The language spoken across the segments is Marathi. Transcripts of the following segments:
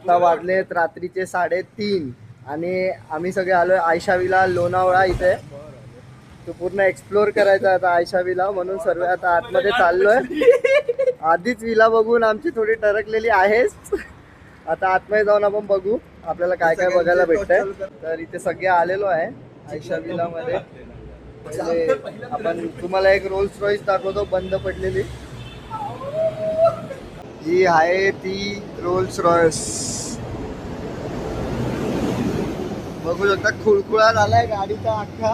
आता वाजलेत रात्रीचे 3:30 आणि आम्ही सगळे आलोय आयशा विला लोणावळा इथे. तो पूर्ण एक्सप्लोर करायचा आता आयशा विला, म्हणून सर्व आता आतमध्ये चाललोय. आधीच विला बघून आमची थोडी टरकलेली आहेच. आता आतमध्ये जाऊन आपण बघू आपल्याला काय काय बघायला भेटतंय. तर इथे सगळे आलेलो आहे आयशा विला मध्ये. पहिले आपण तुम्हाला एक रोल्स रॉईस दाखवतो बंद पडलेली. ही आहे ती रोल्स रॉयस. बघू शकता खुळखुळा झालाय गाडीचा अख्खा.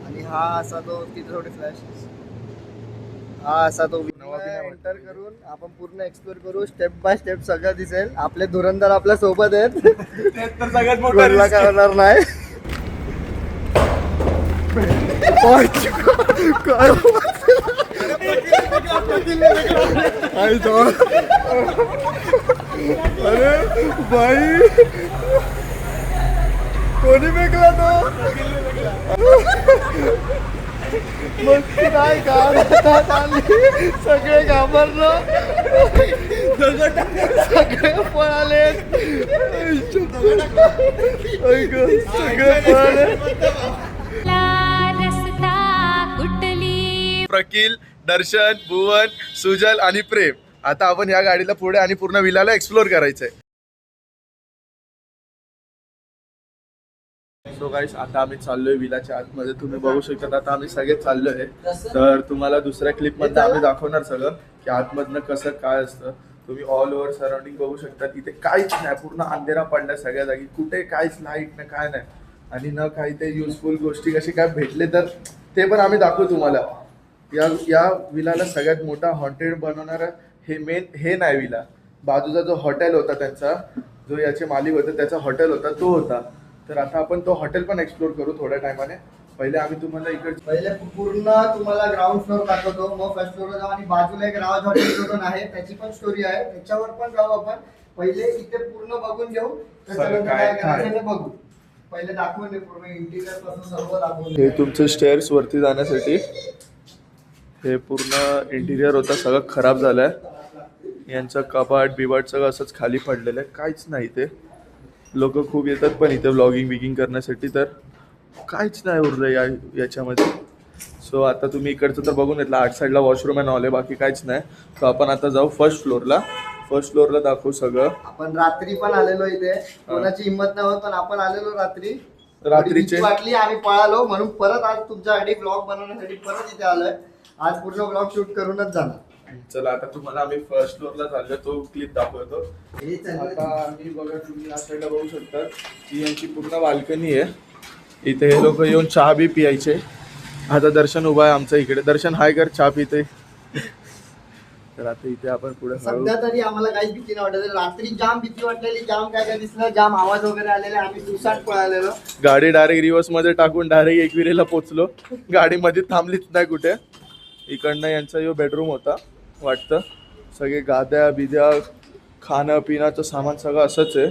आणि हा असा तो तिथे थोडी फ्लॅश, हा असा तो एंटर करून आपण पूर्ण एक्सप्लोर करू. स्टेप बाय स्टेप सगळं दिसेल. आपले धुरंधर आपल्या सोबत आहेत, सगळ्यात मोठा काय होणार नाही. अरे भाई कोणी फेकला तो? मग काय सगळे घाबरलो, सगळे पळाले, सगळे पळाले. प्रकील, दर्शन, भुवन, सुजल आणि प्रेम. आता आपण या गाडीला पुढे आणि पूर्ण विलाला एक्सप्लोर करायचंय. सो गाईस आता आम्ही चाललोय विलाच्या आतमध्ये. तुम्ही बघू शकता आता आम्ही सगळे चाललोय. तर तुम्हाला दुसऱ्या क्लिप मध्ये आम्ही दाखवणार सगळं की आतमधनं कसं काय असतं. तुम्ही ऑल ओव्हर सराउंडिंग बघू शकता. तिथे काहीच नाही, पूर्ण अंधेरा पडलाय सगळ्या जागी. कुठे काहीच लाईट ना काय नाही. आणि न काही ते युजफुल गोष्टी कशी काय भेटले तर ते पण आम्ही दाखवू तुम्हाला. या विलाला सगळ्यात मोठा हॉन्टेड बनवणारा हे मेन हे नाही विला. बाजूचा जो हॉटेल होता त्यांचा, जो याचे मालिक होते त्याचा हॉटेल होता तो होता. तर आता आपण तो हॉटेल पण एक्सप्लोर करू थोड्या टायमाने. पहिले आम्ही तुम्हाला इकडे पहिले पूर्ण तुम्हाला ग्राउंड फ्लोर दाखवतो, मग फर्स्ट फ्लोर जाऊ. आणि बाजूला एक राज हॉटेल पण आहे, त्याची पण स्टोरी आहे, त्याच्यावर पण जाऊ आपण. पहिले इथे पूर्ण बघून घेऊ, काय करायचं ते बघू. पहिले दाखवून दे पूर्ण इंटिरियर पासून सर्व दाखवून. हे तुमचं स्टेअर्स वरती जाण्यासाठी हे पूर्ण इंटिरियर होता, सगळं खराब झालंय. यांचं कपाट बिबाट सगळं असंच खाली पडलेलं आहे, काहीच नाही. ते लोक खूप येतात पण इथे व्लॉगिंग बिगिंग करण्यासाठी, तर काहीच नाही उरलं याच्यामध्ये. सो आता तुम्ही इकडचं तर बघून घेतलं, आठ साईडला वॉशरूम आहे नॉले, बाकी काहीच नाही. सो आपण आता जाऊ फर्स्ट फ्लोअरला दाखवू सगळं. आपण रात्री पण आलेलो इथे, कोणाची हिंमत नाही होत पण आपण आलेलो रात्रीचे वाटली, आम्ही पळालो म्हणून परत आज तुमच्यासाठी ब्लॉग बनवण्यासाठी परत इथे आलोय. आज पूर्ण ब्लॉग शूट करूनच जाणार. चला आता तुम्हाला आम्ही फर्स्ट फ्लोअरला चाललो, तो क्लिप दाखवतो. आता आम्ही बघा, तुम्ही या साईडला बघू शकता की यांची पूर्ण बाल्कनी आहे. इथे हे लोक येऊन चहा बी पियायचे. आता दर्शन उभा आहे आमच्या इकडे. दर्शन हाय कर, चहा पिते. तर आता इथे आपण पुढे सध्या तरी आम्हाला काहीच भीती नाही वाटत. रात्री जाम भीती वाटलेली, जाम काय काय दिसलं, जाम आवाज वगैरे आलेले, आम्ही सुसाट पळालेलो. गाडी डायरेक्ट रिव्हर्स मध्ये टाकून डायरेक्ट एकविरेला पोहोचलो. गाडी मध्ये थांबलीच नाही कुठे. इकडनं यांचा जो बेडरूम होता वाटतं. सगळे गाद्या बिद्या खाणं पिण्याचं सामान सगळं असंच आहे.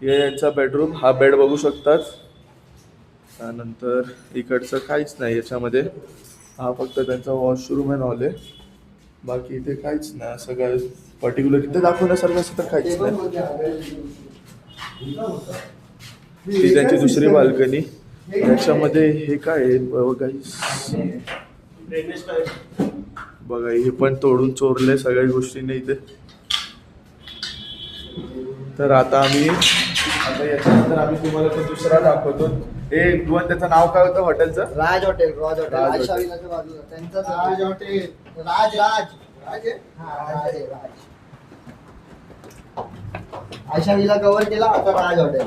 हे यांचा बेडरूम, हा बेड बघू शकतात. त्यानंतर इकडचं काहीच नाही याच्यामध्ये. हा फक्त त्यांचा वॉशरूम आहे नॉले, बाकी इथे काहीच नाही. असं काय पर्टिक्युलर इथे दाखवण्यासारखं असं तर काहीच नाही. ती त्यांची दुसरी बाल्कनी. याच्यामध्ये हे काय आहे बघा, बघा हे पण तोडून चोरले सगळ्या गोष्टीने इथे. तर आता याच्यानंतर आम्ही तुम्हाला तो दुसरा दाखवतो. हे भुवन, त्याचं नाव काय होतं हॉटेलचं? राज हॉटेल. आयशा विलाच्या बाजूला त्यांचं राज हॉटेल. राज आहे? राज आहे. आयशा विला कव्हर केला, आता राज हॉटेल.